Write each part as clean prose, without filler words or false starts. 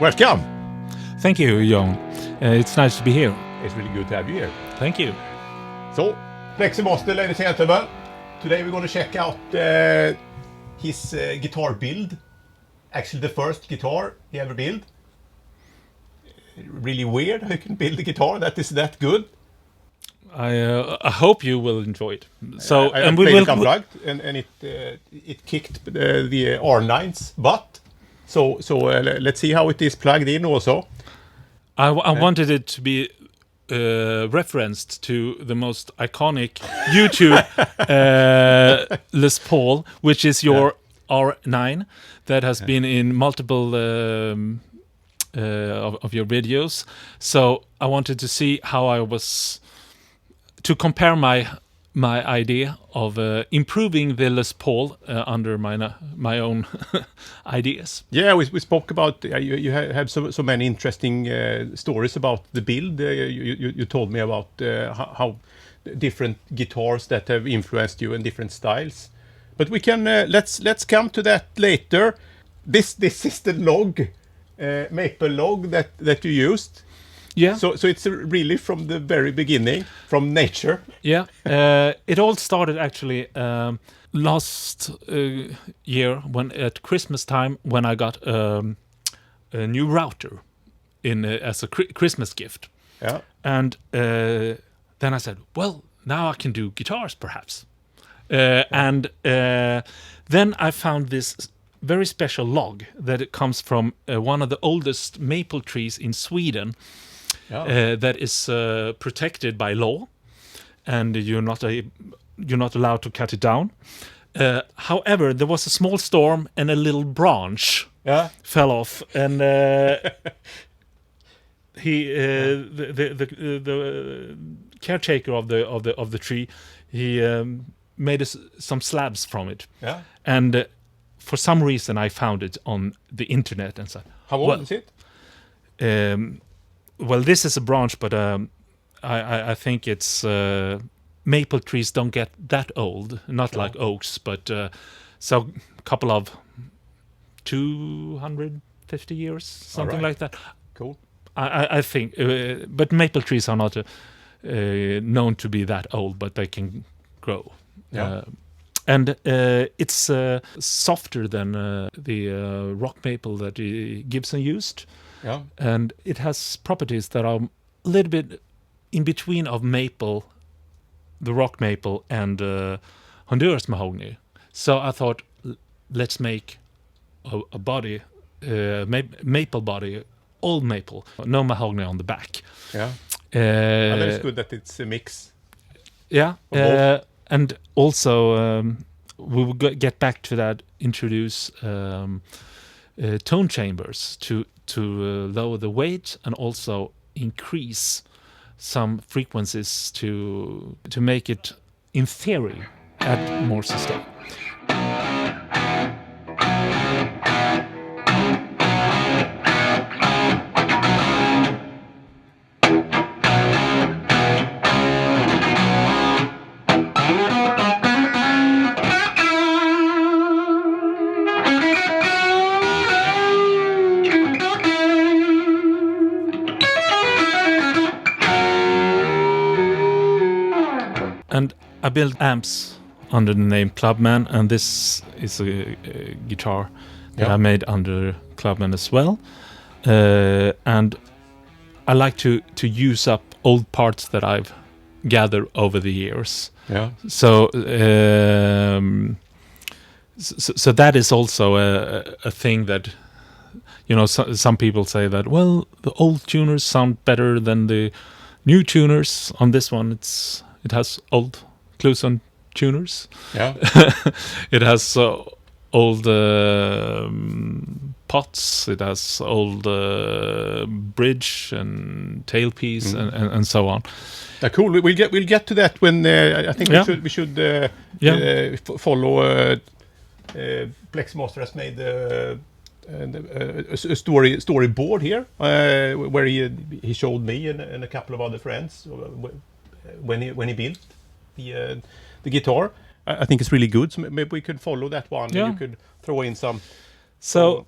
Welcome. Thank you, Johan. It's nice to be here. It's really good to have you here. Thank you. So, Pleximaster, ladies and gentlemen. Today we're going to check out his guitar build. Actually, the first guitar he ever built. Really weird how you can build a guitar that is that good. I hope you will enjoy it. So, I and played we will it unplugged, and it kicked the R9's butt. So let's see how it is plugged in also. I wanted it to be referenced to the most iconic YouTube Les Paul, which is your R9 that has been in multiple of your videos. So I wanted to see how I was to compare my idea of improving the Les Paul under my own ideas. Yeah, we spoke about you have so many interesting stories about the build. You told me about how different guitars that have influenced you in different styles. But we can let's come to that later. This is the log, maple log that you used. Yeah. So it's really from the very beginning, from nature. Yeah. It all started actually last year when at Christmas time when I got a new router in as a Christmas gift. Yeah. And then I said, well, now I can do guitars perhaps. And then I found this very special log that it comes from one of the oldest maple trees in Sweden. That is protected by law, and you're not allowed to cut it down. However, there was a small storm, and a little branch fell off, and the caretaker of the tree, he made some slabs from it. Yeah. And for some reason, I found it on the internet and said, "How old is it?" Well, this is a branch, but I think it's maple trees don't get that old, not like oaks, but so a couple of 250 years, something like that. Cool. I think, but maple trees are not known to be that old, but they can grow. Yeah. And it's softer than the rock maple that Gibson used. Yeah. And it has properties that are a little bit in between of maple, the rock maple, and Honduras mahogany. So I thought, let's make a body, maple body, old maple, no mahogany on the back. Yeah. That is good that it's a mix. Yeah. And also, we will get back to that, introduce tone chambers to lower the weight and also increase some frequencies to make it, in theory, add more sustain. And I built amps under the name Clubman, and this is a guitar that I made under Clubman as well. And I like to use up old parts that I've gathered over the years. Yeah. So so that is also a thing that, you know, some people say that, well, the old tuners sound better than the new tuners. On this one, it has old Cluson tuners. Yeah. It has old pots. It has old bridge and tailpiece and so on. Cool. We'll get to that when I think we should follow. Pleximaster has made a storyboard here where he showed me and a couple of other friends when he built the guitar. I think it's really good. So maybe we could follow that one. Yeah. And you could throw in some. So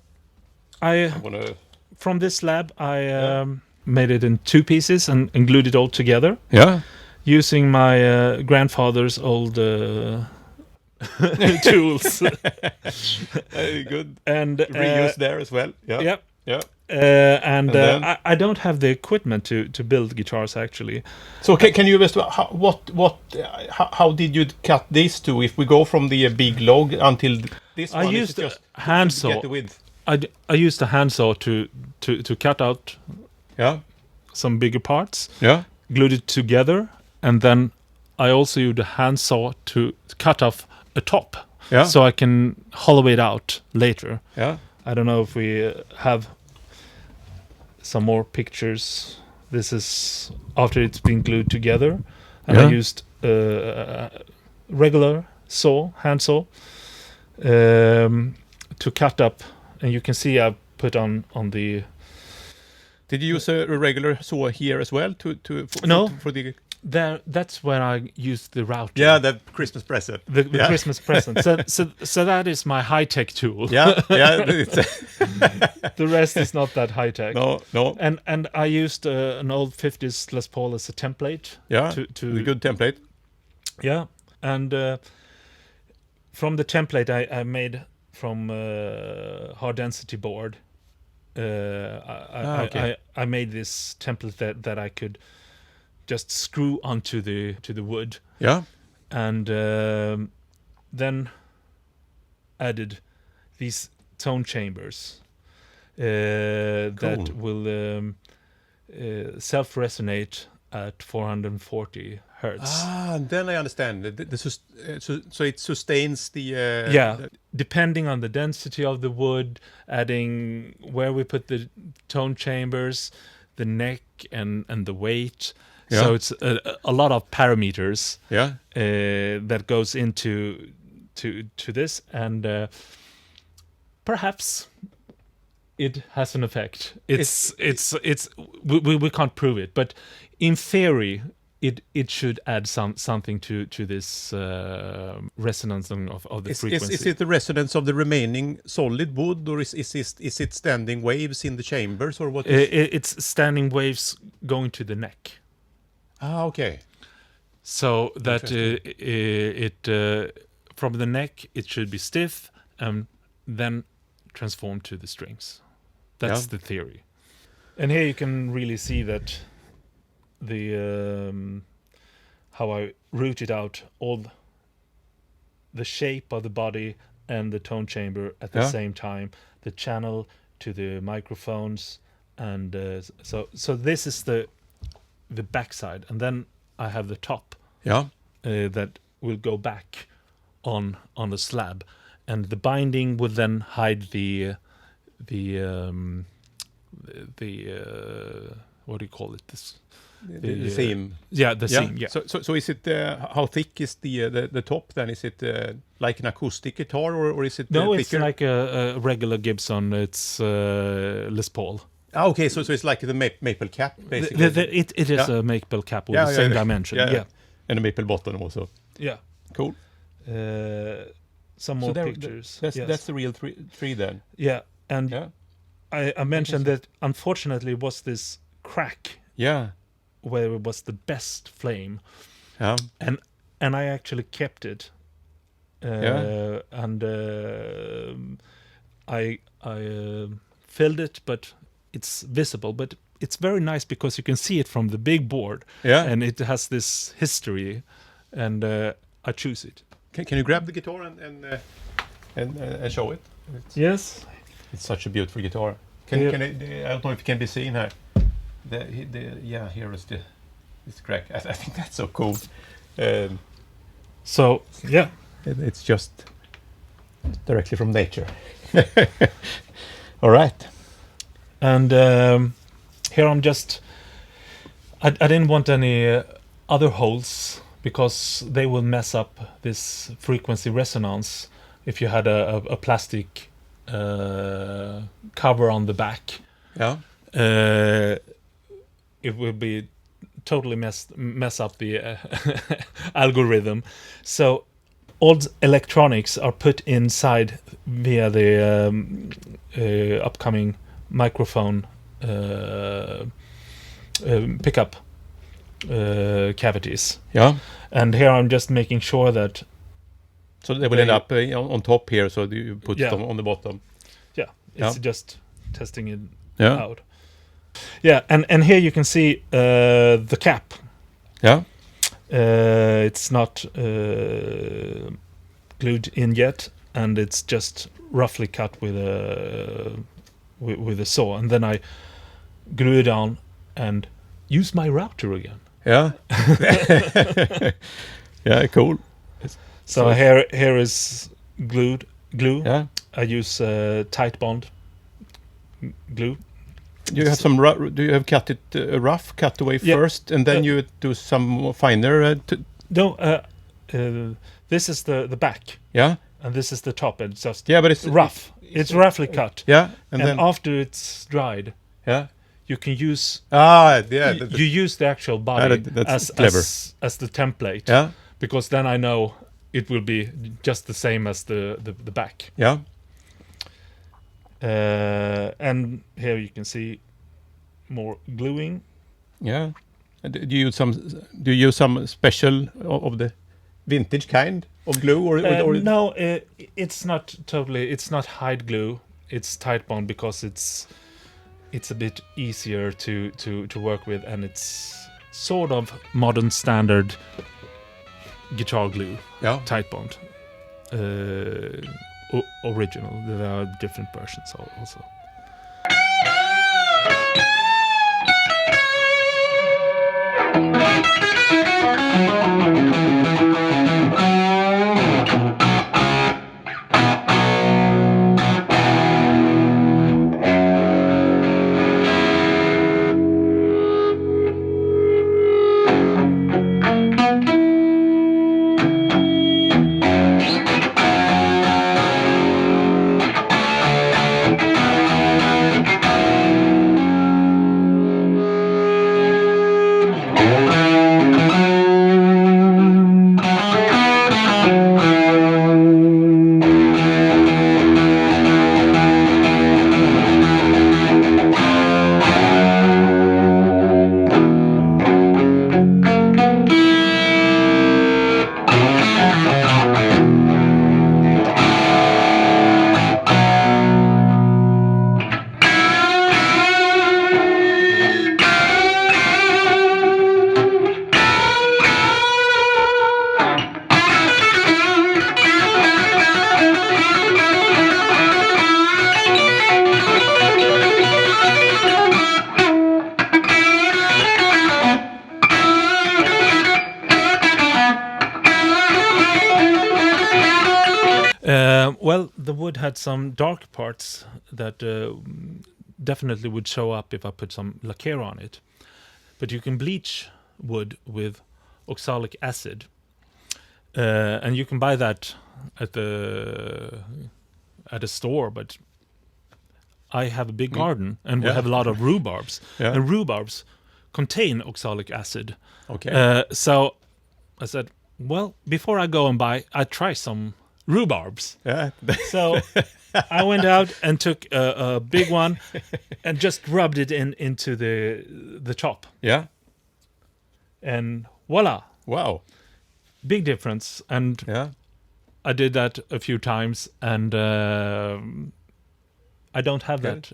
I want to from this slab, I made it in 2 pieces and glued it all together Yeah. using my grandfather's old tools. Good. And Reuse there as well. Yeah. Yep. Yeah. And then? I don't have the equipment to build guitars actually. So can you just how did you cut these two? If we go from the big log until this I one, is used it a just hand to saw. get the width? I used a handsaw to cut out Yeah. some bigger parts, Yeah. glued it together, and then I also used a handsaw to cut off a top, Yeah. so I can hollow it out later. Yeah. I don't know if we have some more pictures. This is after it's been glued together, and Yeah. I used a regular handsaw, to cut up, and you can see I put on the. Did you use a regular saw here as well No. for the That's where I used the router. Yeah, the Christmas present. The Yeah. Christmas present. So that is my high-tech tool. Yeah, yeah. The rest is not that high-tech. No. And I used an old 50s Les Paul as a template. Yeah, To a good template. Yeah, and from the template I made from hard density board. Okay. I made this template that I could just screw onto the wood. Yeah. And then added these tone chambers that will self-resonate at 440 hertz. And then I understand. So it sustains the Depending on the density of the wood, adding where we put the tone chambers, the neck and the weight. Yeah. So it's a lot of parameters. Yeah. That goes into this, and perhaps it has an effect. We can't prove it, but in theory, it should add something to this resonance of the frequency. Is it the resonance of the remaining solid wood, or is it standing waves in the chambers, or what? It's standing waves going to the neck. Okay. So that from the neck it should be stiff and then transform to the strings. That's the theory. And here you can really see that the how I rooted out all the shape of the body and the tone chamber at the same time, the channel to the microphones, and so this is the backside, and then I have the top that will go back on the slab, and the binding would then hide the what do you call it? The seam. The seam. Yeah. So is it how thick is the top? Then is it like an acoustic guitar, or is it no? thicker? It's like a regular Gibson. It's Les Paul. Okay, so it's like the maple cap, basically. It is a maple cap with the same dimension. Yeah. And a maple bottom also. Yeah. Cool. Some more pictures. That's the real tree then. Yeah, and I mentioned that unfortunately it was this crack. Yeah. Where it was the best flame. Yeah. And I actually kept it. And I filled it, but it's visible, but it's very nice because you can see it from the big board. Yeah. And it has this history, and I choose it. Can you grab the guitar and show it? Yes. It's such a beautiful guitar. I don't know if it can be seen here. Here is this crack. I think that's so cool. So yeah, it's just directly from nature. All right. And here I'm just. I didn't want any other holes because they will mess up this frequency resonance if you had a plastic cover on the back. Yeah. It will be totally mess up the algorithm. So all electronics are put inside via the upcoming microphone pickup cavities. Yeah. And here I'm just making sure that So they will end up on top here, so you put Yeah. them on the bottom. it's just testing it Yeah. out. Yeah, and here you can see the cap. Yeah. It's not glued in yet, and it's just roughly cut with a saw, and then I glue it down and use my router again. Yeah. Yeah, cool. So here is glue. Yeah. I use tight bond glue. You have some do you have cut it rough cut away Yeah. first, and then you do some more finer No, this is the back, yeah. and this is the top, and it's just Yeah, but it's rough. It's roughly cut. Yeah, And then after it's dried, yeah. you can use Yeah. you use the actual body that's clever. as the template. Yeah. Because then I know it will be just the same as the back. Yeah. And here you can see more gluing. Yeah. And do you use some special of the vintage kind of glue or No, it's not totally. It's not hide glue. It's tight bond because it's a bit easier to work with, and it's sort of modern standard guitar glue. Yeah. Tight bond. Original. There are different versions also. Well, the wood had some dark parts that definitely would show up if I put some lacquer on it. But you can bleach wood with oxalic acid, and you can buy that at a store. But I have a big garden, and we have a lot of rhubarbs, and rhubarbs contain oxalic acid. Okay. So I said, well, before I go and buy, I try some rhubarbs. Yeah. So I went out and took a big one and just rubbed it into the top, Yeah. and voila, Wow. big difference. And Yeah. I did that a few times, and I don't have that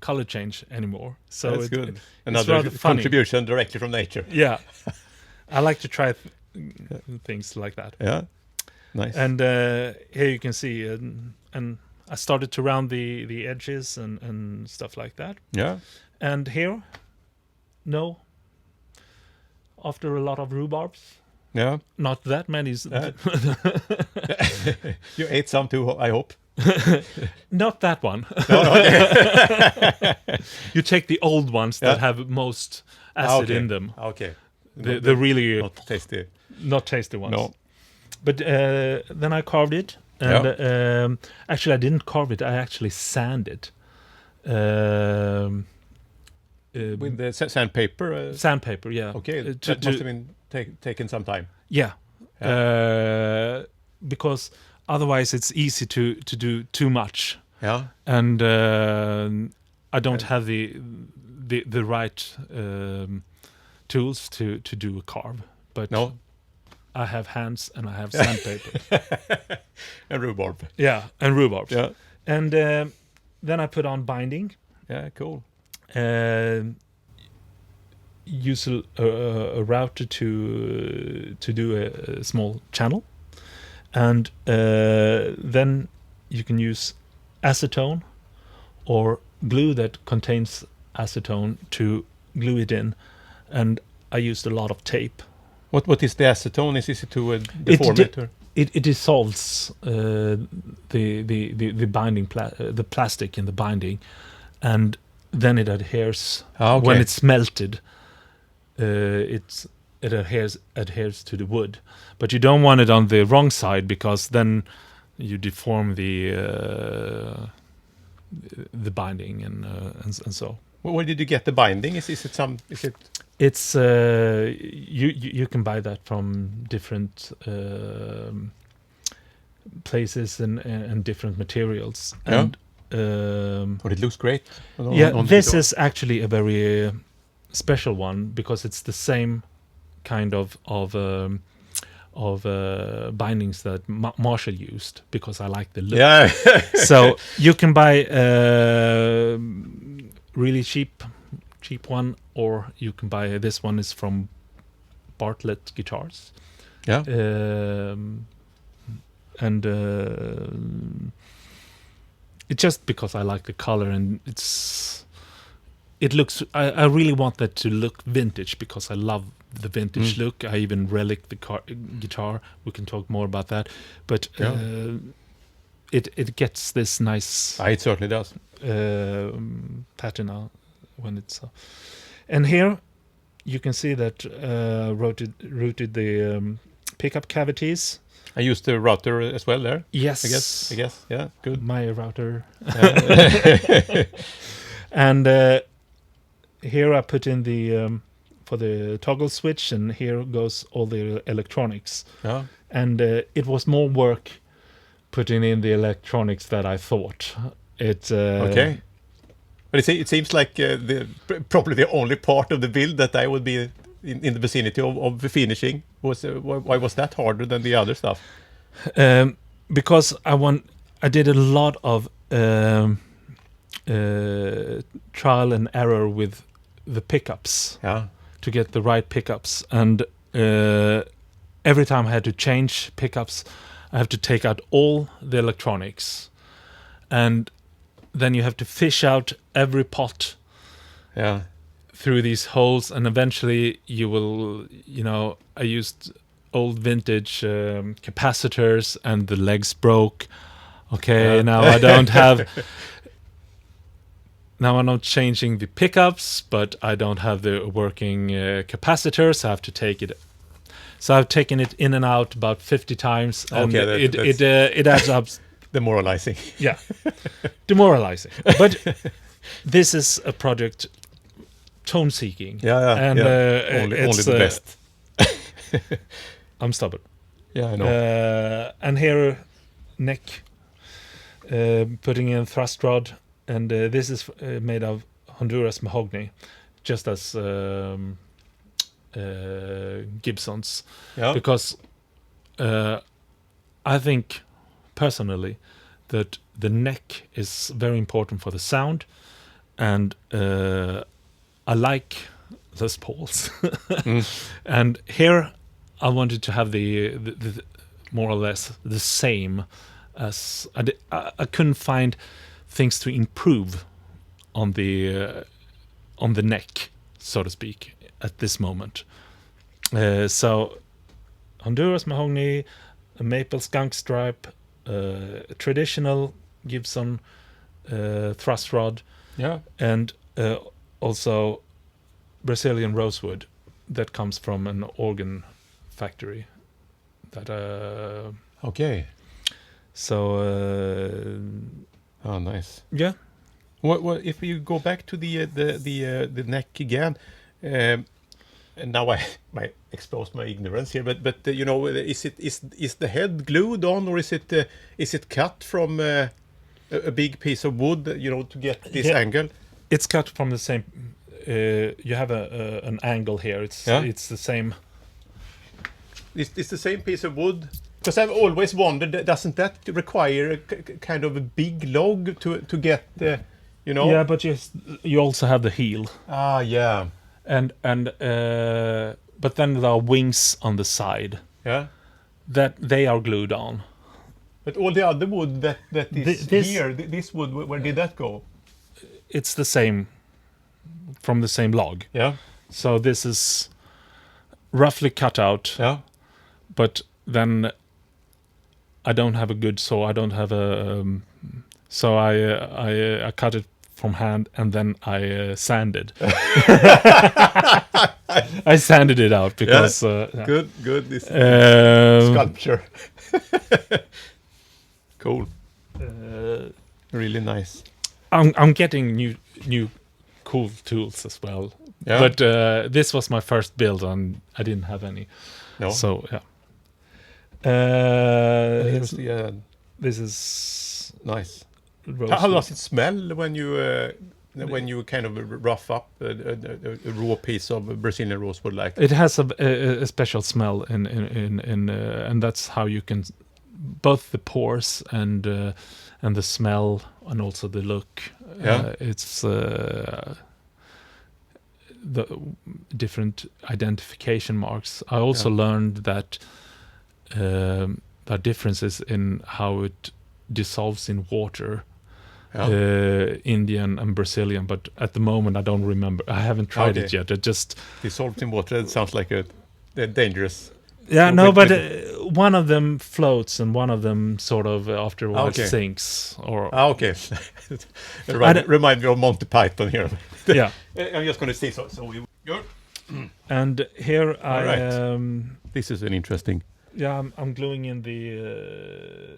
color change anymore. So That's good. it's Another rather funny. contribution directly from nature. Yeah, I like to try things like that. Yeah. Nice. And here you can see, and I started to round the edges and stuff like that. yeah. And here, no. After a lot of rhubarbs, Yeah. not that many. You ate some too, I hope. Not that one. No, okay. You take the old ones that have most acid in them. Okay. The really Not tasty. not tasty ones. No. But then I carved it, and actually I didn't carve it. I actually sanded. With the sandpaper. Sandpaper, yeah. Okay. That must have been taken some time. Yeah. Because otherwise it's easy to do too much. Yeah. And I don't have the right tools to do a carve, but No. I have hands and I have sandpaper. And rhubarb. Yeah, and rhubarb. Yeah. And then I put on binding. Yeah, cool. Use a router to do a small channel, and then you can use acetone or glue that contains acetone to glue it in, and I used a lot of tape. What is the acetone? Is it to deform it? Or? It dissolves the binding the plastic in the binding, and then it adheres. Okay. When it's melted. It adheres to the wood, but you don't want it on the wrong side because then you deform the binding and so. Where did you get the binding? Is it? It's you can buy that from different places and different materials. Yeah. And But it looks great. This is actually a very special one because it's the same kind of bindings that Marshall used because I like the look. Yeah. So you can buy really cheap one, or you can buy this one is from Bartlett Guitars. Yeah. And it's just because I like the color and it looks. I really want that to look vintage because I love the vintage look. I even relic the guitar. We can talk more about that, but it gets this nice. It certainly does. Patina when it's. And here you can see that routed the pickup cavities. I used the router as well there. Yes, I guess. Yeah, good. My router. And here I put in the for the toggle switch, and here goes all the electronics. Yeah. And it was more work putting in the electronics that I thought. Okay. But it seems like probably the only part of the build that I would be in the vicinity of finishing. Why was that harder than the other stuff? Because I did a lot of trial and error with the pickups to get the right pickups, and every time I had to change pickups, I have to take out all the electronics, and then you have to fish out every pot through these holes, and eventually you will, I used old vintage capacitors and the legs broke. Okay, now I don't have. Now I'm not changing the pickups, but I don't have the working capacitors. I have to take it. So I've taken it in and out about 50 times, and it adds up. Demoralizing. Yeah, demoralizing. But this is a project tone seeking. And only the best. I'm stubborn. Yeah, I know. And here, neck, putting in thrust rod, and this is made of Honduras mahogany, just as Gibson's. Yeah. Because I think personally that the neck is very important for the sound, and I like Les Pauls. And here I wanted to have the more or less the same as I couldn't find things to improve on the neck, so to speak, at this moment. So Honduras mahogany, a maple skunk stripe, traditional Gibson thrust rod, and also Brazilian rosewood that comes from an organ factory. That okay. So oh, nice. Yeah. What if you go back to the neck again? And now I might expose my ignorance here, but is the head glued on, or is it cut from a big piece of wood, to get this angle? It's cut from the same. You have an angle here. It's the same. It's the same piece of wood. Because I've always wondered, doesn't that require a kind of a big log to get the, you know? Yeah, but you also have the heel. Ah, yeah. And but then there are wings on the side. Yeah. That they are glued on. But all the other wood that is here, this wood, where did that go? It's the same, from the same log. Yeah. So this is roughly cut out. Yeah. But then I don't have a good saw. I don't have a. So I cut it from hand and then I sanded. I sanded it out because. Good. This sculpture. Cool. Really nice. I'm getting new cool tools as well. Yeah. But this was my first build and I didn't have any. No. So yeah. This is nice. How does it smell when you kind of rough up a raw piece of Brazilian rosewood like that? It has a special smell in and that's how you can both the pores and the smell and also the look. Yeah. It's the different identification marks. I also learned that there are differences in how it dissolves in water. Indian and Brazilian, but at the moment I don't remember. I haven't tried it yet. It just dissolved in water. It sounds like a dangerous. Yeah, no, but one of them floats and one of them sort of afterwards sinks. Or okay. Remind me of Monty Python here. Yeah, I'm just going to see. So we go. And here this is an interesting. Yeah, I'm gluing in the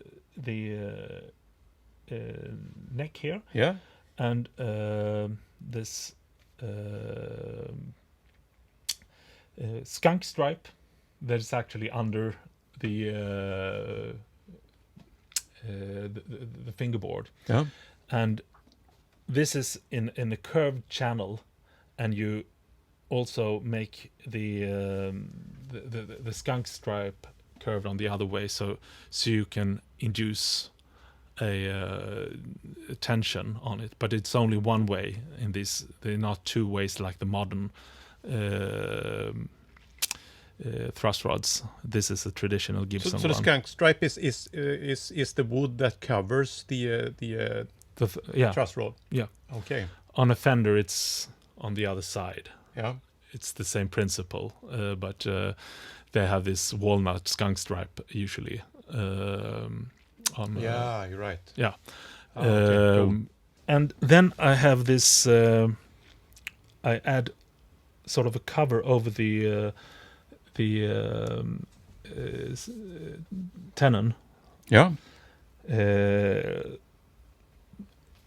neck here. Yeah. And this skunk stripe that is actually under the fingerboard. Yeah. And this is in a curved channel, and you also make the skunk stripe curved on the other way, so you can induce a tension on it, but it's only one way in this. They're not two ways like the modern thrust rods. This is a traditional Gibson. So the skunk stripe is the wood that covers the truss rod. Yeah. Okay. On a fender, it's on the other side. Yeah. It's the same principle, but they have this walnut skunk stripe usually. Yeah, you're right. Yeah. Okay, cool. And then I have this. I add sort of a cover over the tenon. Yeah.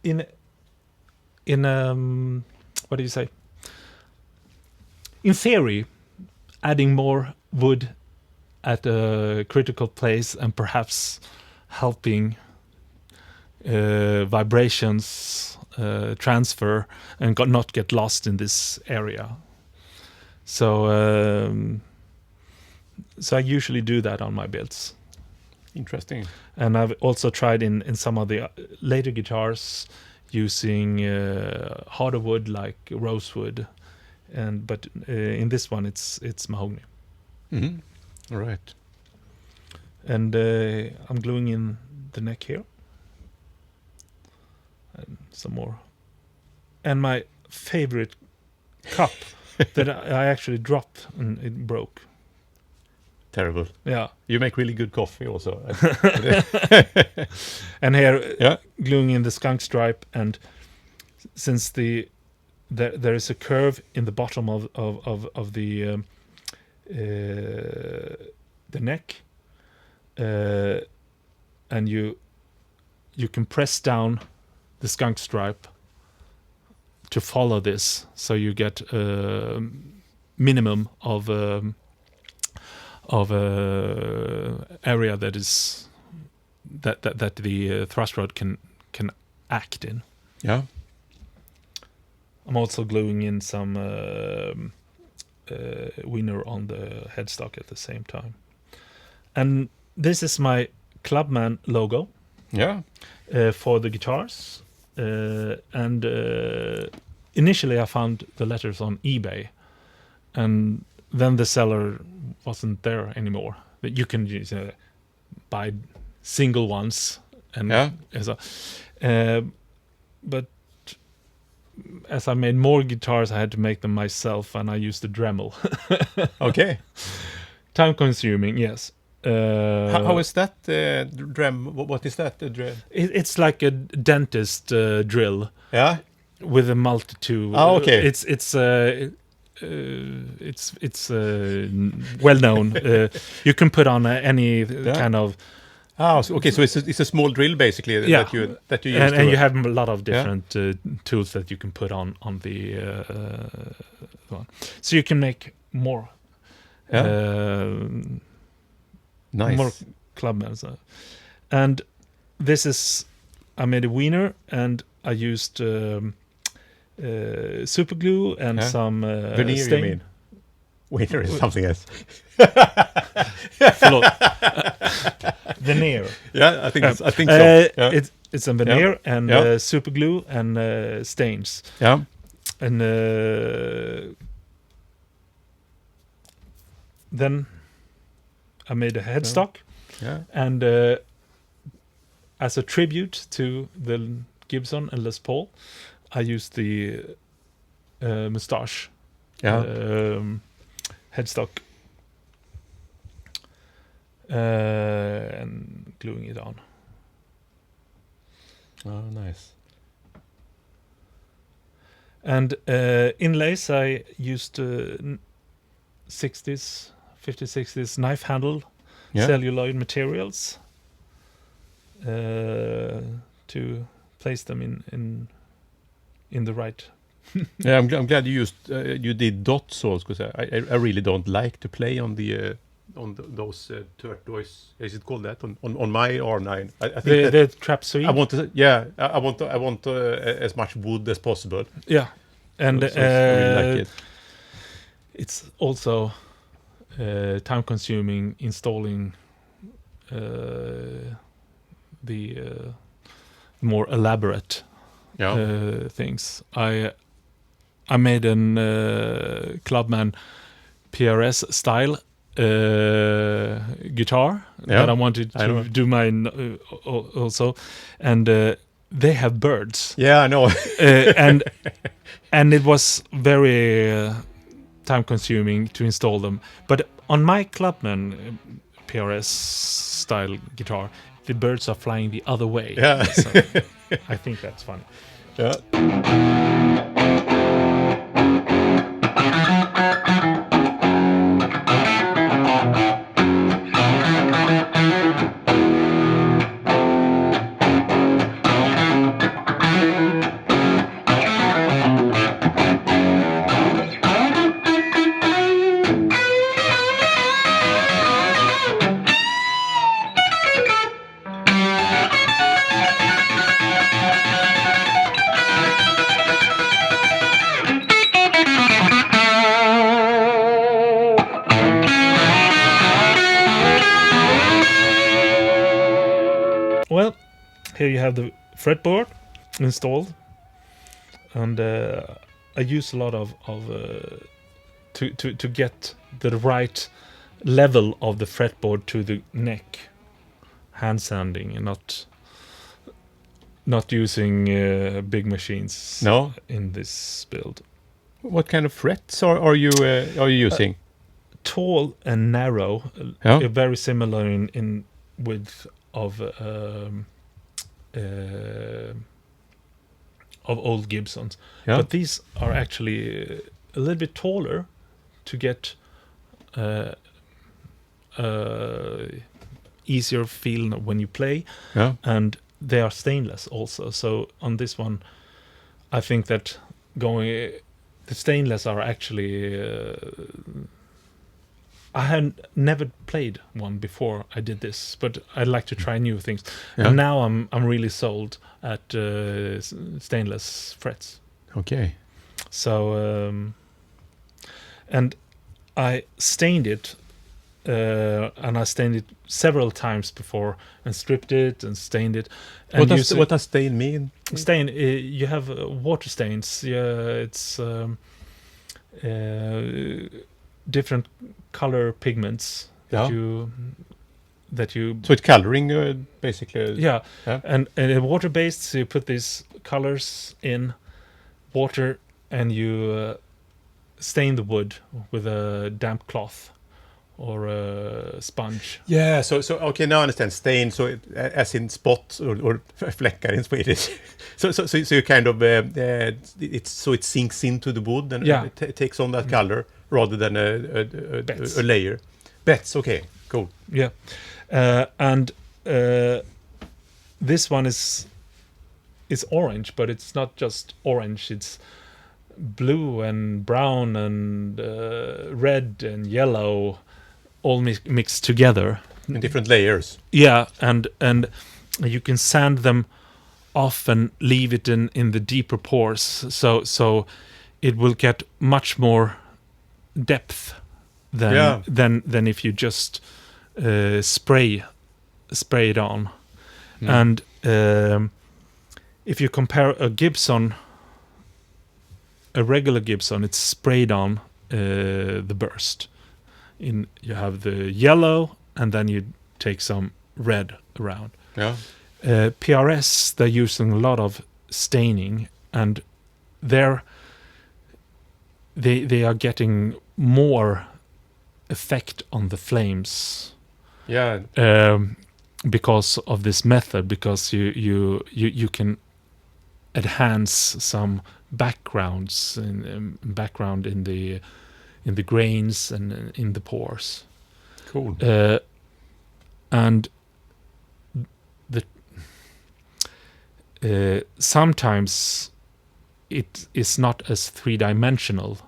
In what do you say? In theory, adding more wood at a critical place and perhaps helping vibrations transfer and not get lost in this area. So I usually do that on my builds. Interesting. And I've also tried in some of the later guitars using harder wood like rosewood, but in this one it's mahogany. Mm-hmm. All right. And I'm gluing in the neck here. And some more. And my favorite cup that I actually dropped and it broke. Terrible. Yeah. You make really good coffee also. And here, gluing in the skunk stripe, and since there is a curve in the bottom of the neck, and you can press down the skunk stripe to follow this, so you get a minimum of area that is that the thrust rod can act in. Yeah. I'm also gluing in some wiener on the headstock at the same time. And this is my Clubman logo Yeah. for the guitars. And initially I found the letters on eBay, and then the seller wasn't there anymore. But you can just, buy single ones, and so, but as I made more guitars, I had to make them myself, and I used the Dremel. Okay. Time consuming, yes. How is that what is that? It's like a dentist drill. Yeah. With a multitude. Oh, okay. It's well known. You can put on any kind of. Okay. So it's a small drill basically that you use. And you have a lot of different tools that you can put on the one. So you can make more. Nice. More Clubmans. And this is, I made a wiener, and I used super glue and some veneer. stain. You mean? Wiener is something else. Veneer. Yeah, I think so. It's a veneer and super glue and stains. Yeah. And then I made a headstock. Yeah. And as a tribute to the Gibson and Les Paul, I used the moustache headstock and gluing it on. Oh, nice. And inlays, I used 50s, 60s knife handle celluloid materials to place them in the right. Yeah, I'm glad you used you did dots also, because I really don't like to play on the those turquoise. Is it called that on my R9? I think the trap suite. I want to. I want as much wood as possible. Yeah, and so I really like it. It's also time consuming installing the more elaborate things. I made an Clubman PRS style guitar that I wanted to do mine also, and they have birds. Yeah, I know. and it was very time consuming to install them. But on my Clubman PRS style guitar, the birds are flying the other way. Yeah. So I think that's funny. Yeah. Well, here you have the fretboard installed, and I use a lot of to get the right level of the fretboard to the neck, hand sanding, and not using big machines. No. In this build. What kind of frets are you using? Tall and narrow, very similar in width of old Gibsons, but these are actually a little bit taller to get easier feel when you play, and they are stainless also. So on this one, I think that the stainless are actually. I had never played one before I did this, but I'd like to try new things. And now I'm really sold at stainless frets. Okay. So and I stained it, and I stained it several times before, and stripped it and stained it. And What does stain mean? stain? You have water stains. Yeah, it's different color pigments that you. So it's coloring, basically. Yeah, Yeah. and water based. So you put these colors in water, and you stain the wood with a damp cloth or a sponge. Yeah. So okay, now I understand. Stain. So as in spots or fläckar in Swedish. so you kind of it sinks into the wood and it takes on that color rather than a layer. Bets. Okay. Cool. Yeah, and this one is orange, but it's not just orange. It's blue and brown and red and yellow, all mixed together in different layers. Yeah, and you can sand them off and leave it in the deeper pores, so it will get much more depth than if you just spray it on. And if you compare a regular Gibson, it's sprayed on the burst. You have the yellow, and then you take some red around. Yeah. PRS, they're using a lot of staining, and they are getting more effect on the flames. Yeah. Because of this method, because you can enhance some backgrounds background in the grains and in the pores. Cool. And sometimes it is not as three-dimensional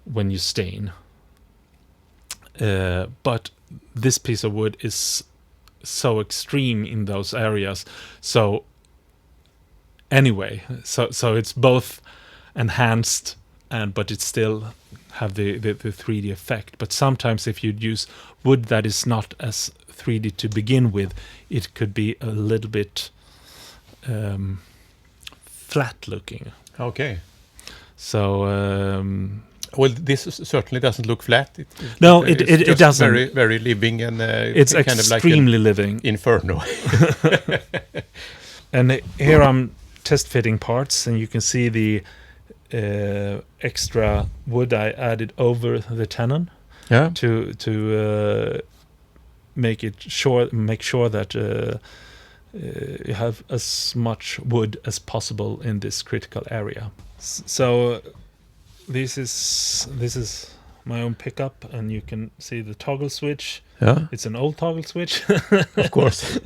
when you stain. But this piece of wood is so extreme in those areas. So anyway, so it's both enhanced but it still have the 3D effect. But sometimes if you use wood that is not as 3D to begin with, it could be a little bit flat looking. Okay. So well, this certainly doesn't look flat. It doesn't. Very, very living, and it's kind extremely of like living. Inferno. And here I'm test fitting parts, and you can see the extra wood I added over the tenon. Yeah. To make sure that you have as much wood as possible in this critical area. So this is my own pickup, and you can see the toggle switch. Yeah. It's an old toggle switch. Of course.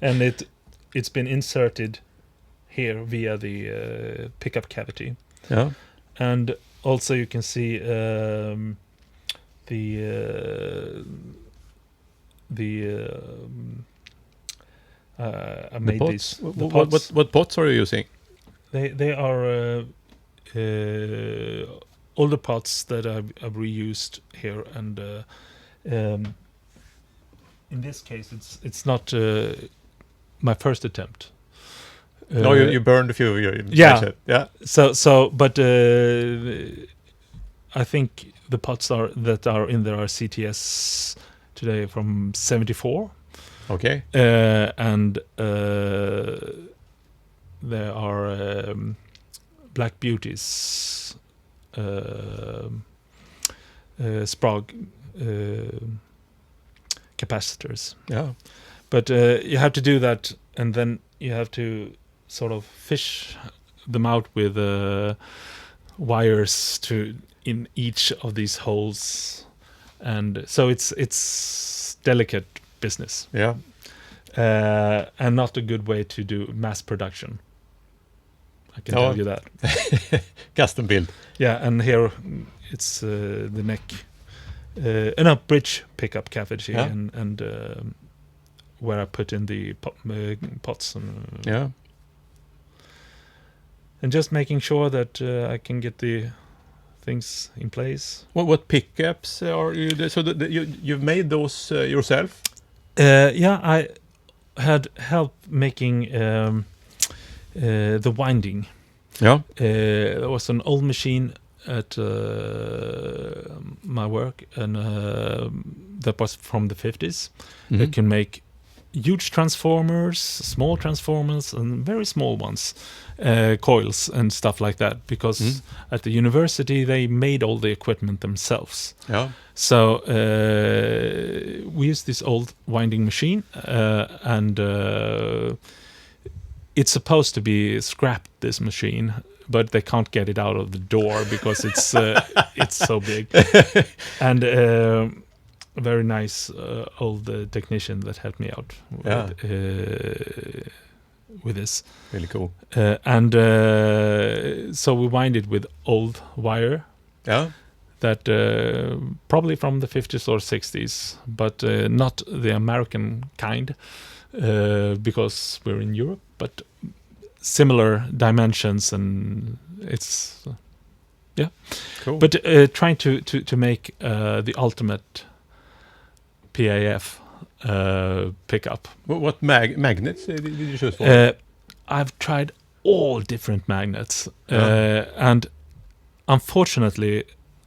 And it's been inserted here via the pickup cavity. Yeah. And also you can see I made pots? these. The pots. What pots are you using? They are older pots that I've reused here, and in this case it's not my first attempt. No, you burned a few of your. Yeah. Yeah. So, but I think the pots that are in there are CTS today from '74. Okay. And there are Black Beauties, Sprague capacitors. Yeah. But you have to do that, and then you have to sort of fish them out with wires in each of these holes, and so it's delicate business. Yeah. And not a good way to do mass production. I can tell you that. Custom build. Yeah, and here it's the neck, bridge pickup cavity, and where I put in the pots. And, yeah. and just making sure that I can get the things in place. What pickups are you? So you've made those yourself? Yeah, I had help making the winding. Yeah. There was an old machine at my work, and that was from the 50s. That can make huge transformers, small transformers, and very small ones, coils and stuff like that. Because at the university they made all the equipment themselves. Yeah. So we used this old winding machine, and it's supposed to be scrapped, this machine, but they can't get it out of the door because it's so big. And a very nice old technician that helped me out with this. Really cool. And so we wind it with old wire. Yeah. That probably from the 50s or 60s, but not the American kind, because we're in Europe, but similar dimensions, and it's Cool. But trying to make the ultimate PAF pickup. What magnets did you choose for? I've tried all different magnets, and unfortunately,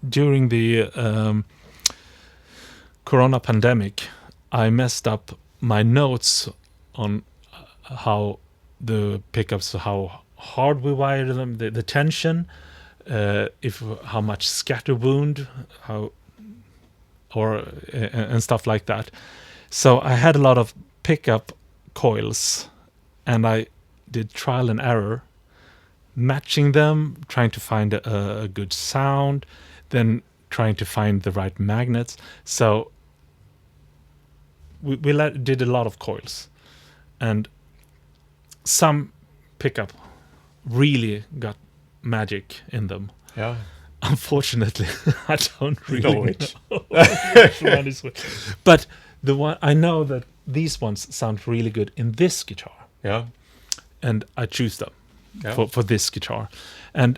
during the Corona pandemic, I messed up my notes on how the pickups, how hard we wire them, the tension, how much scatter wound, and stuff like that. So I had a lot of pickup coils, and I did trial and error, matching them, trying to find a good sound, then trying to find the right magnets. So we did a lot of coils, and some pickup really got magic in them. Yeah. Unfortunately, I don't really know which. which one is which. But the one I know that these ones sound really good in this guitar. Yeah. And I choose them for this guitar. And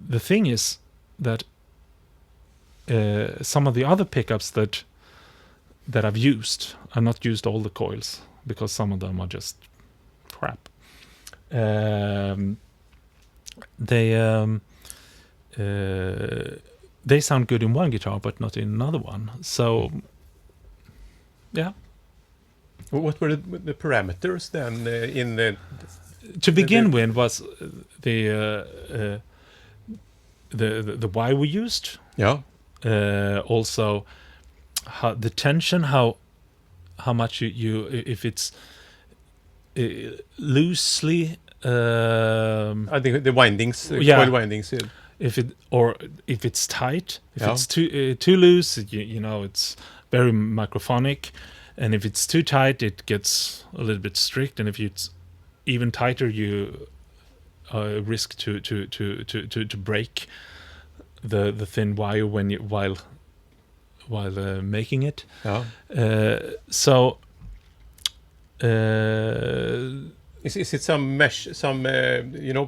the thing is that some of the other pickups that I've used, I've not used all the coils because some of them are just crap. They sound good in one guitar, but not in another one. So, yeah. What were the parameters then in the? To begin with, was the wire we used. Yeah. Also, how the tension, how much you if it's loosely. I think the windings, coil windings. If it's tight, if it's too loose, you know, it's very microphonic, and if it's too tight, it gets a little bit strict, and if it's even tighter, you risk to break the thin wire while making it. Yeah. So. Is it some mesh, some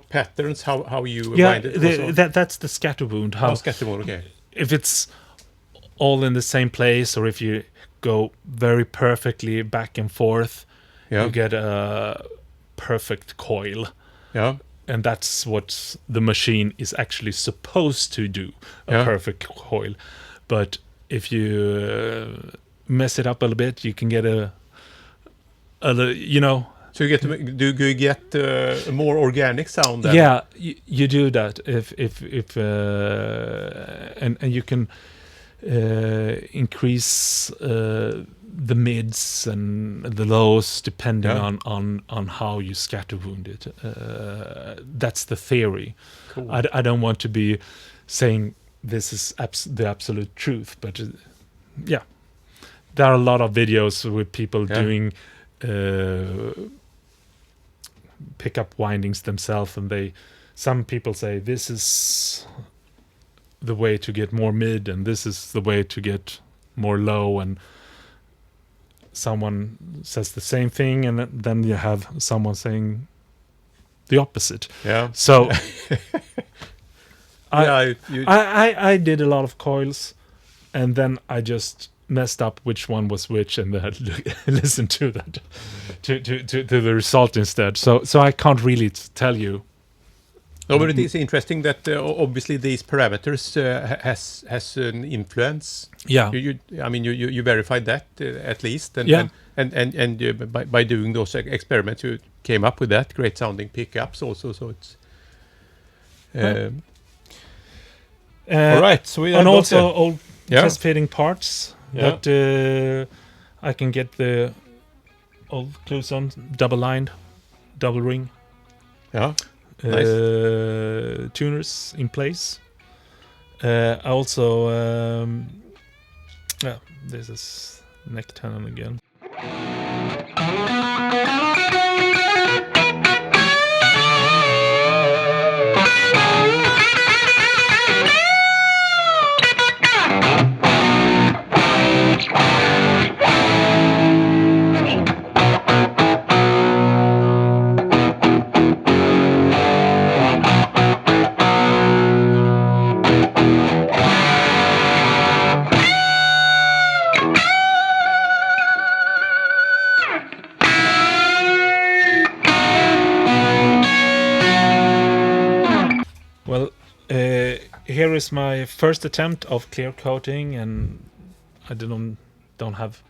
patterns how you wind it? That's the scatter wound. Scatter wound. Okay. If it's all in the same place, or if you go very perfectly back and forth, you get a perfect coil. Yeah. And that's what the machine is actually supposed to do, a perfect coil. But if you mess it up a little bit, you can get So you get a more organic sound then? Yeah, you do that if and you can increase the mids and the lows depending on how you scatter wound it. That's the theory. Cool. I don't want to be saying this is the absolute truth, but there are a lot of videos with people doing pickup windings themselves, and some people say this is the way to get more mid, and this is the way to get more low, and someone says the same thing, and then you have someone saying the opposite. Yeah. So You, I did a lot of coils, and then I just messed up which one was which, and then I listened to that to the result instead. So I can't really tell you. no, but it is interesting that obviously these parameters has an influence. Yeah. I mean, you verified that at least, and Yeah. and by doing those experiments, you came up with that great sounding pickups also. So it's all right. So we And got also there. old Yeah. test fitting parts Yeah. that I can get the old clues on, double lined, double ring. Yeah. Nice. Tuners in place. I also this is neck tenon again. Well, here is my first attempt of clear coating, and I don't have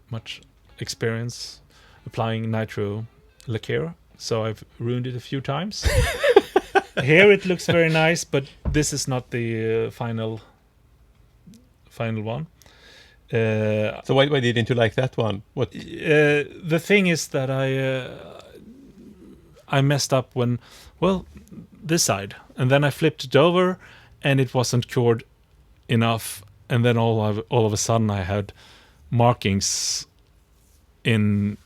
much experience applying nitro lacquer, so I've ruined it a few times. Here it looks very nice, but this is not the final one. So why didn't you like that one? What? The thing is that I messed up when, well, this side, and then I flipped it over, and it wasn't cured enough, and then all of a sudden I had markings in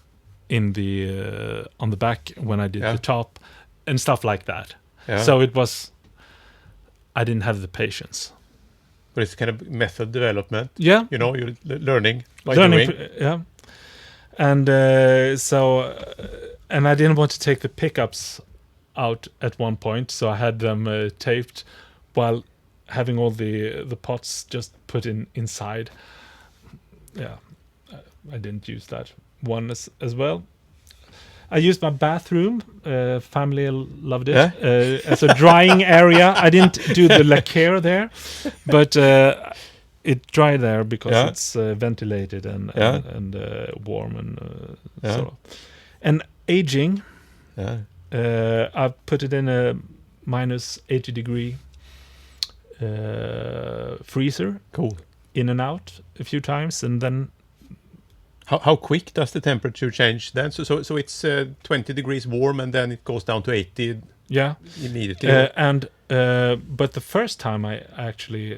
the on the back when I did Yeah. the top and stuff like that. Yeah. So it was, I didn't have the patience. But it's kind of method development. Yeah, You know, you're learning by learning, doing. yeah, and and I didn't want to take the pickups out at one point, so I had them taped while having all the pots just put inside. Yeah, I didn't use that one as well. I used my bathroom. Family loved it as a drying area. I didn't do the lacquer there, but it dried there because it's ventilated and warm and so. And aging, I put it in a minus 80 degree freezer. Cool. In and out a few times, and then How quick does the temperature change then? So it's 20 degrees warm, and then it goes down to 80 immediately. But the first time I actually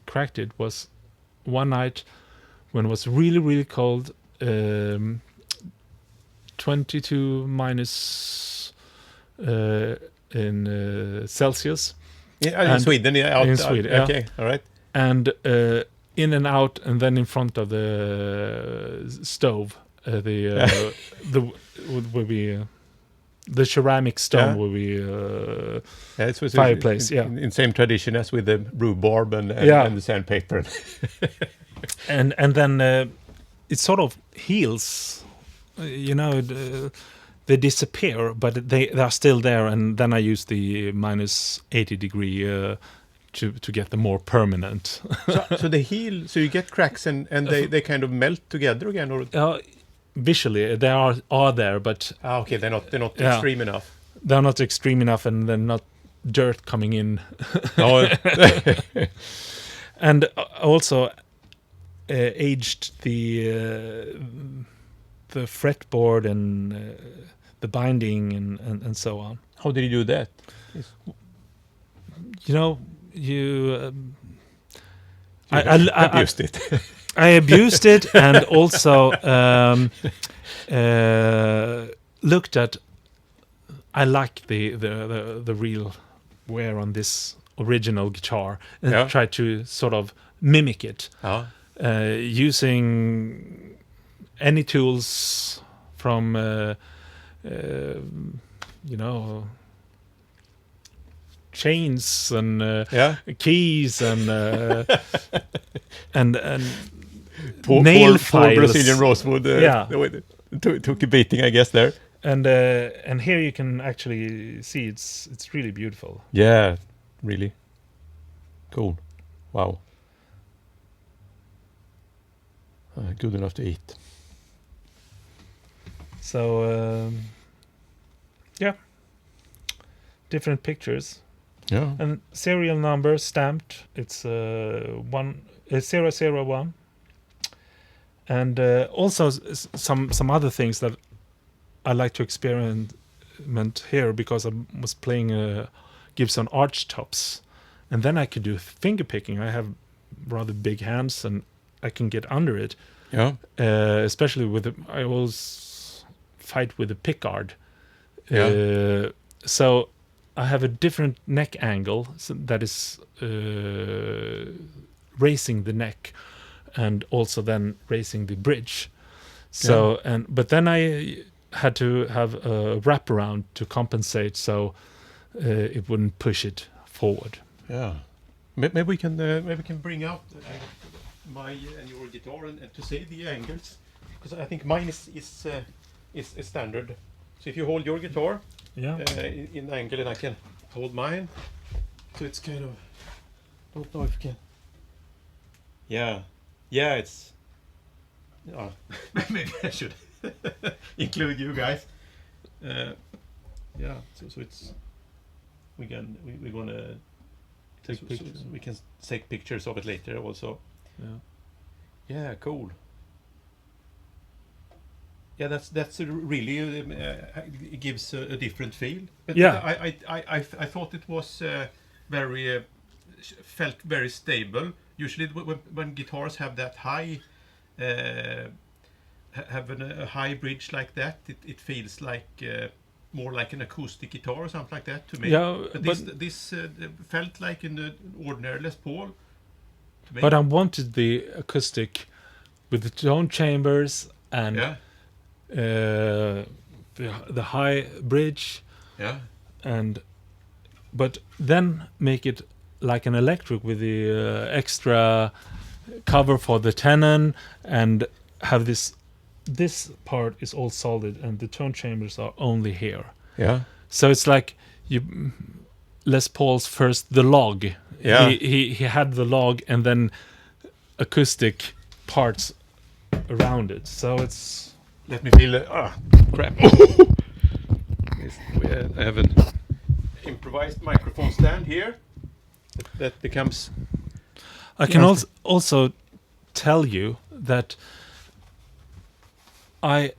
cracked it was one night when it was really, really cold, 22 minus in Celsius. Yeah, in Sweden. In Sweden, okay, all right. And in and out, and then in front of the stove, the ceramic stone will be fireplace. In same tradition as with the rhubarb and the sandpaper. and then it sort of heals. They disappear, but they are still there. And then I use the minus 80 degree. To get them more permanent. so they heal, so you get cracks and they kind of melt together again, or visually they are there, but okay, they're not extreme enough. They're not extreme enough, and they're not dirt coming in. And also aged the fretboard and the binding and so on. How did you do that? I abused it. I abused it, and also looked at. I like the real wear on this original guitar, and tried to sort of mimic it using any tools from you know, chains and keys and and nail poor files. Brazilian rosewood. Took a beating, I guess, there. And here you can actually see it's really beautiful. Yeah, really cool. Wow. Good enough to eat. So different pictures. Yeah. And serial number stamped. It's 001. And also some other things that I like to experiment here, because I was playing Gibson arch tops, and then I could do finger picking. I have rather big hands, and I can get under it. Yeah. Especially I always fight with a pickguard. Yeah. So I have a different neck angle that is raising the neck, and also then raising the bridge. So but then I had to have a wraparound to compensate, so it wouldn't push it forward. Yeah. Maybe we can bring out my and your guitar and to see the angles, because I think mine is standard. So if you hold your guitar in angle, and I can hold mine, so it's kind of, don't know if you can. Yeah, it's. Maybe I should include you guys. So it's we're gonna take pictures. So we can take pictures of it later also. Yeah, cool. Yeah, that's really it gives a different feel. But I thought it was felt very stable. Usually when guitars have that high have a high bridge like that, it feels like more like an acoustic guitar or something like that to me. Yeah, but this felt like an ordinary Les Paul to me. But I wanted the acoustic with the tone chambers and the high bridge. Yeah. But then make it like an electric with the extra cover for the tenon, and have this part is all solid and the tone chambers are only here. Yeah. So it's like Les Paul's first, the log. Yeah. He had the log and then acoustic parts around it. So it's. Let me feel. Crap. I have an improvised microphone stand here. That becomes. I can also tell you that I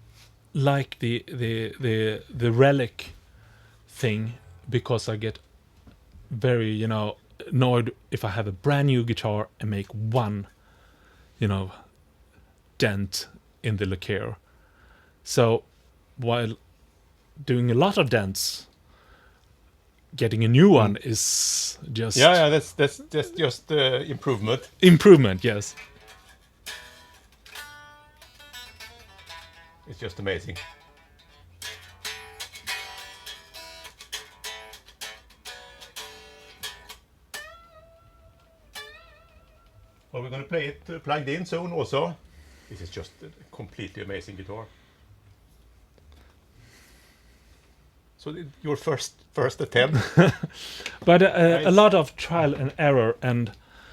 like the relic thing, because I get very annoyed if I have a brand new guitar and make one dent in the lacquer. So while doing a lot of dents, getting a new one is just that's just improvement. Improvement, yes. It's just amazing. Well, we're going to play it plugged in soon also. This is just a completely amazing guitar. So your first attempt. But nice. A lot of trial and error, and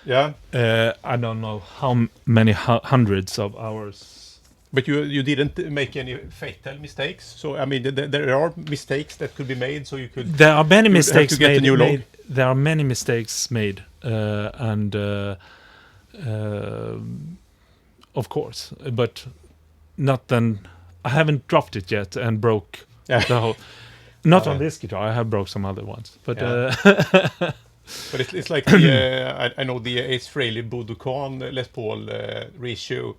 I don't know how many hundreds of hours. But you didn't make any fatal mistakes. So I mean, there are mistakes that could be made. So you could. There are many mistakes made. There are many mistakes made, and of course, but not then. I haven't dropped it yet and broke the whole. Not on this guitar. I have broke some other ones, but. But it's like the, I know the Ace Frehley Budokan Les Paul reissue,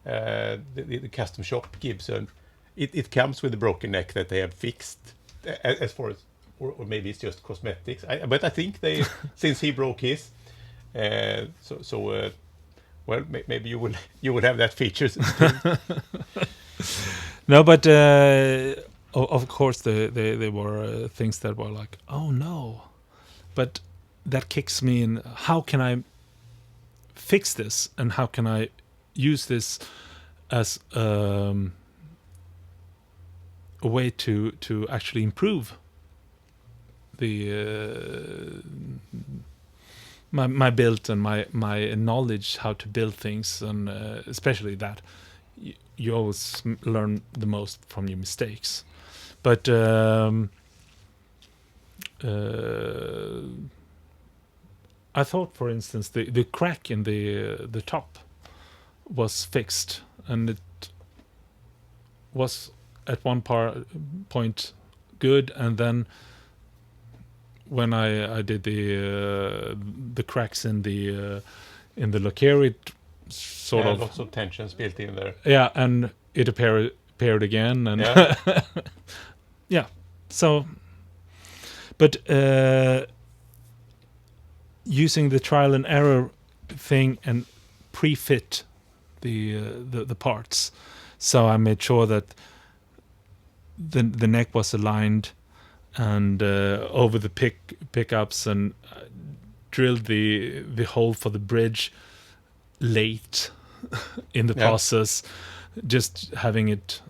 the custom shop Gibson. It comes with a broken neck that they have fixed, as far as, or maybe it's just cosmetics. But I think they, since he broke his, well, maybe you will have that feature. No, but of course, there were things that were like, oh no, but that kicks me in. How can I fix this, and how can I use this as a way to actually improve the my build and my knowledge how to build things, and especially that you always learn the most from your mistakes. But I thought, for instance, the crack in the top was fixed, and it was at one point good, and then when I did the cracks in the lacquer, it sort of lots of tensions built in there. Yeah, and it appeared again, and Yeah. yeah. So, but using the trial and error thing and pre-fit the parts, so I made sure that the neck was aligned, and over the pickups, and drilled the hole for the bridge late in the process, just having it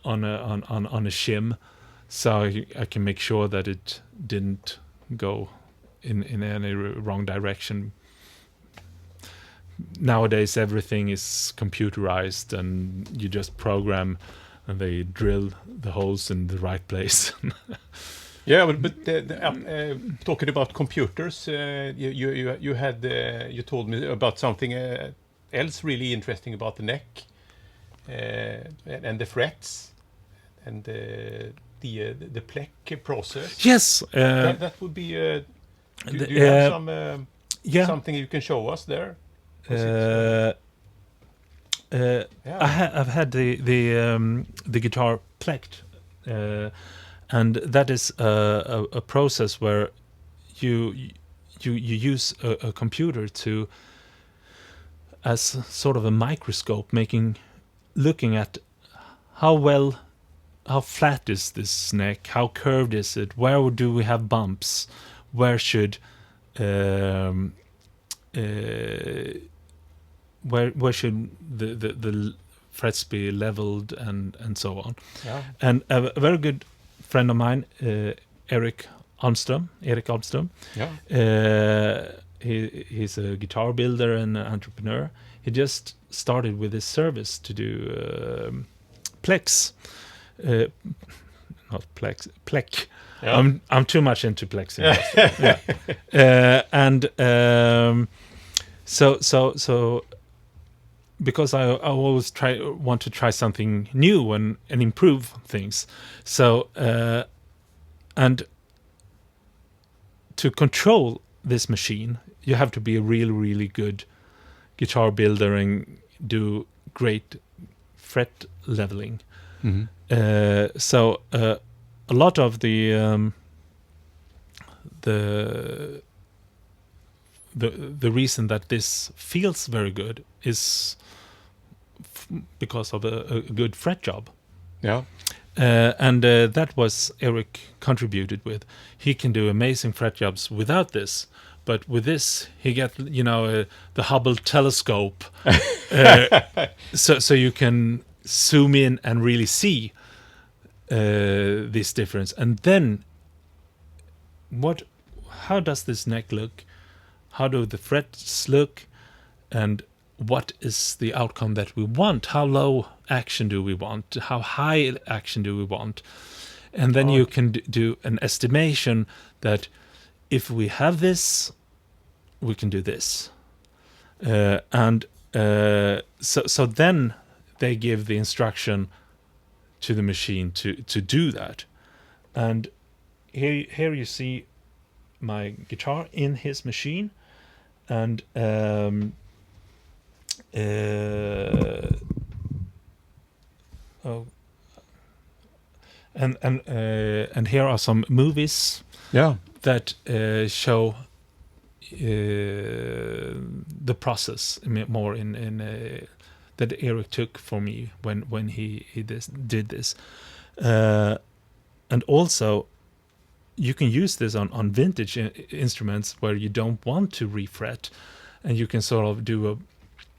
on a shim, so I can make sure that it didn't go in any wrong direction. Nowadays everything is computerized, and you just program, and they drill the holes in the right place. Yeah, but talking about computers, you told me about something else really interesting about the neck, and the frets, and the Plek process. Yes, that would be. Do you have some something you can show us there? I've had the guitar plecked, and that is a process where you use a computer to, as sort of a microscope, looking at how flat is this neck, how curved is it, where do we have bumps, where should where should the frets be leveled, and so on. Yeah. And a very good friend of mine, Erik Almström. Yeah. He's a guitar builder and an entrepreneur. He just started with his service to do Plex, not Plex, Plek. Yeah. I'm too much into Plex. So because I always want to try something new and improve things. So and to control this machine, you have to be a really, really good guitar builder and do great fret leveling. Mm-hmm. So a lot of the reason that this feels very good is because of a good fret job. Yeah. And that was Erik contributed with. He can do amazing fret jobs without this, but with this he get the Hubble telescope, so you can zoom in and really see this difference. And then how does this neck look? How do the frets look? And what is the outcome that we want? How low action do we want? How high action do we want? And then you can do an estimation that if we have this, we can do this. So then they give the instruction to the machine to do that. And here you see my guitar in his machine, and and here are some movies that show the process more in that Erik took for me when he did this. And also, you can use this on vintage instruments where you don't want to refret, and you can sort of do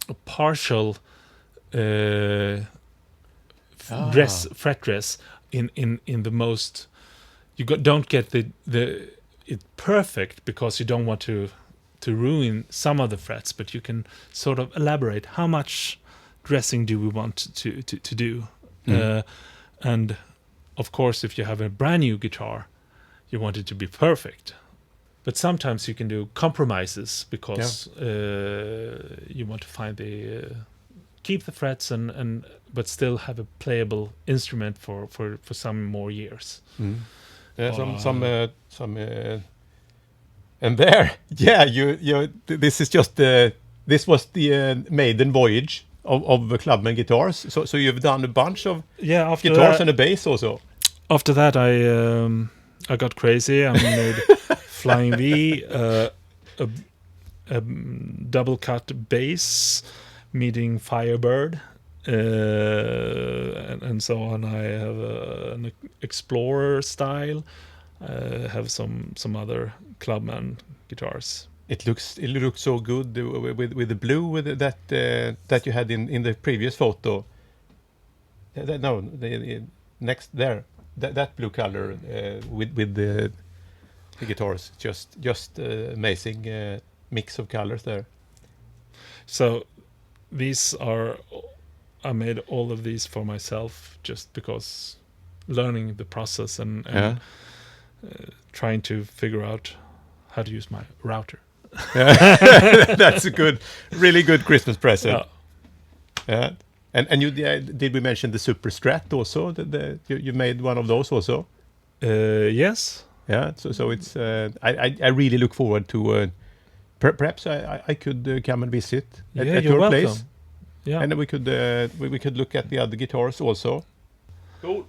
a partial fret dress in the most. Don't get it perfect because you don't want to ruin some of the frets, but you can sort of elaborate how much dressing do we want to do. And of course, if you have a brand new guitar, you want it to be perfect. But sometimes you can do compromises because you want to find keep the frets but still have a playable instrument for some more years. And there, this is just this was the maiden voyage of Clubman guitars. So you've done a bunch of guitars and a bass also. After that, I got crazy. I made Flying V, a double cut bass, meeting Firebird, and so on. I have an Explorer style. I have some other Clubman guitars. It looks so good with the blue that you had in the previous photo. The next there, that blue color with the guitars, just amazing mix of colors there. So I made all of these for myself just because learning the process and trying to figure out how to use my router. That's a really good Christmas present. Yeah. And you did we mention the Super Strat also? You made one of those also? Yes. Yeah. So it's I really look forward to perhaps I could come and visit at your welcome. place. Yeah. And we could look at the other guitars also. Cool.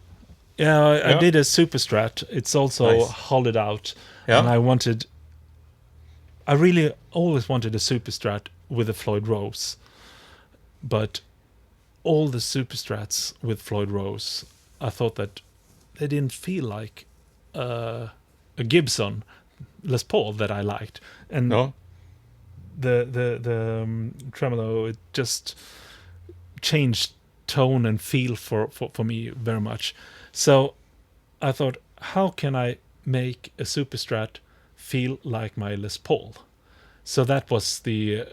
Yeah, I did a Super Strat. It's also hollowed out, and I really always wanted a Super Strat with a Floyd Rose, but all the Super Strats with Floyd Rose, I thought that they didn't feel like a Gibson Les Paul that I liked, and the tremolo, it just changed tone and feel for me very much. So I thought, how can I make a Super Strat feel like my Les Paul? So that was the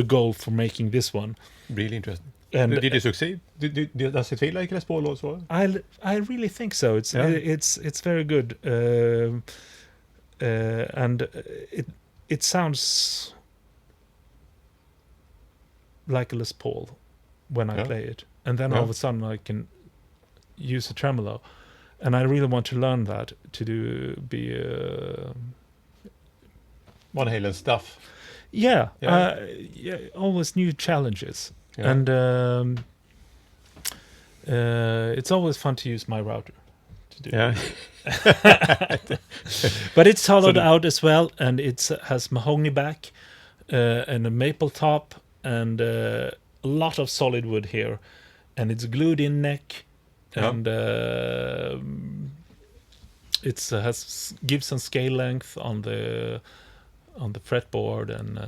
goal for making this one. Really interesting. And did you succeed? Does it feel like Les Paul also? I really think so. It's very good, and it sounds like a Les Paul when I play it, and then all of a sudden I can use a tremolo, and I really want to learn that to be Van Halen stuff. Always new challenges, and it's always fun to use my router to do. But it's hollowed out as well, and it has mahogany back and a maple top, and a lot of solid wood here, and it's glued in neck, and it has Gibson scale length on the fretboard, and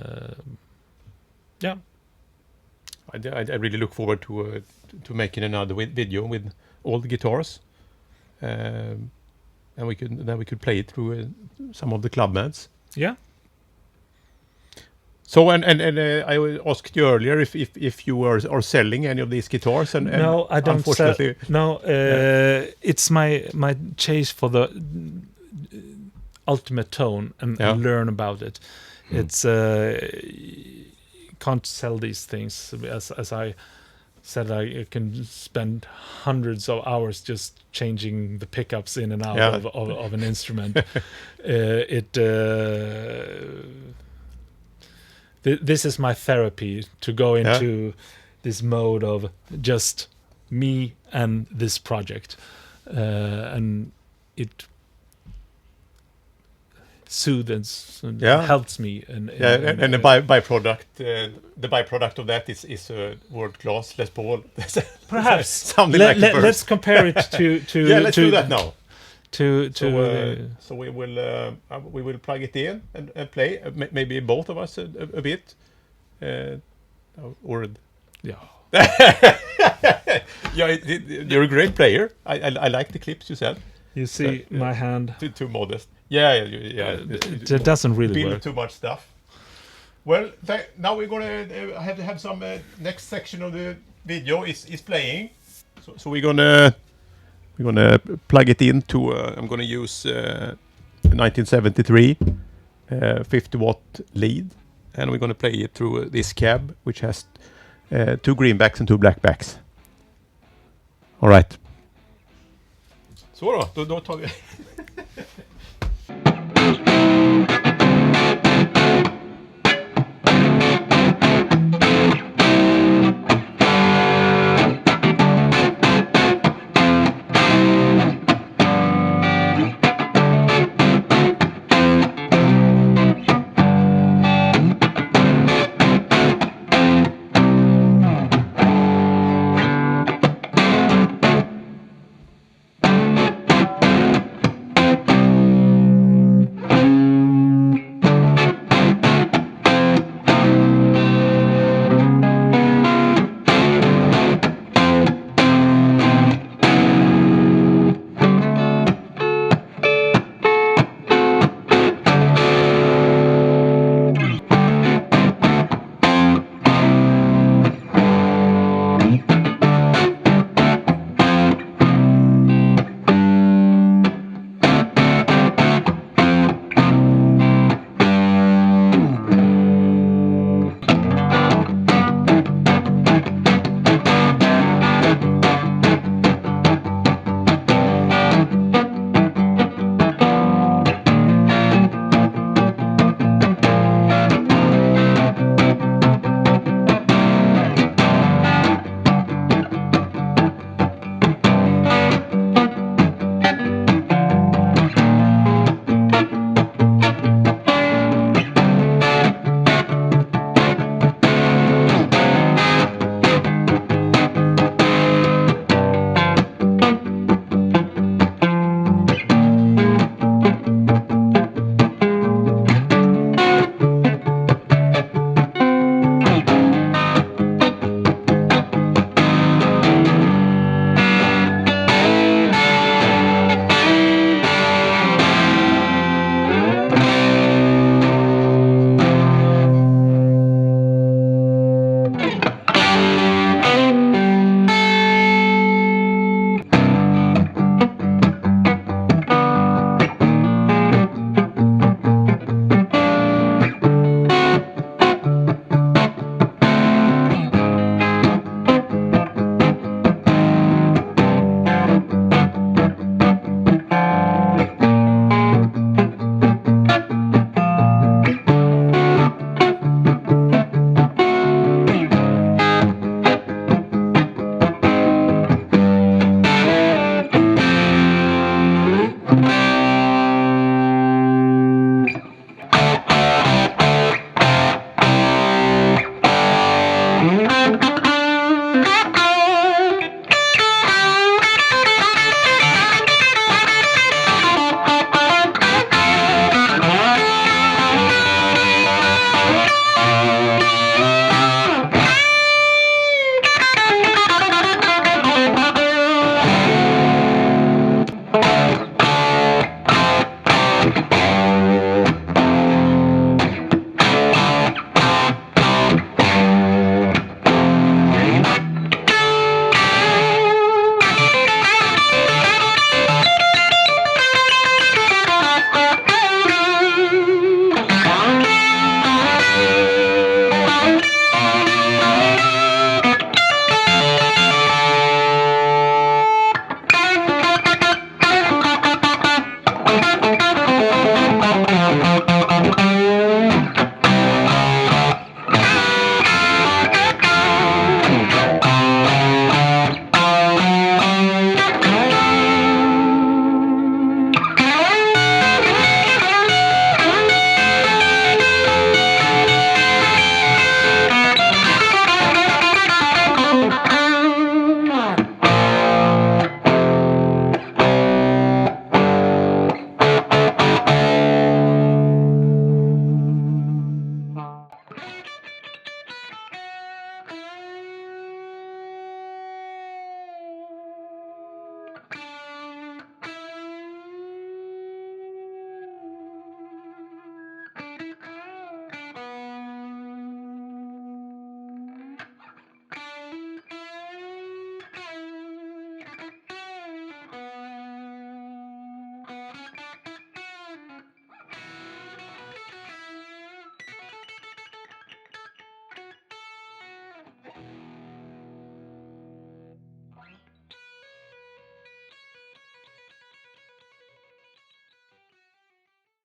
I really look forward to making another video with all the guitars, and we could play it through some of the Clubmans. Yeah. So and I asked you earlier if you are selling any of these guitars, and no, I don't. Unfortunately, it's my chase for the ultimate tone and learn about it. It's can't sell these things as I said. I can spend hundreds of hours just changing the pickups in and out of an instrument. This is my therapy, to go into this mode of just me and this project, and it soothes and Yeah. helps me. And And the byproduct of that is a world-class Les Paul. perhaps something like the first. let's compare it to Yeah, let's do that now. To So we will plug it in and play. Maybe both of us a bit, or yeah. yeah, you're a great player. I like the clips you said. You see my hand. Too modest. Yeah. It doesn't really build work. too much stuff. Well, now we're gonna have some next section of the video is playing. So we're gonna plug it into. I'm gonna use 1973 50-watt lead, and we're gonna play it through this cab, which has 2 greenbacks and 2 blackbacks. All right. Så då tar vi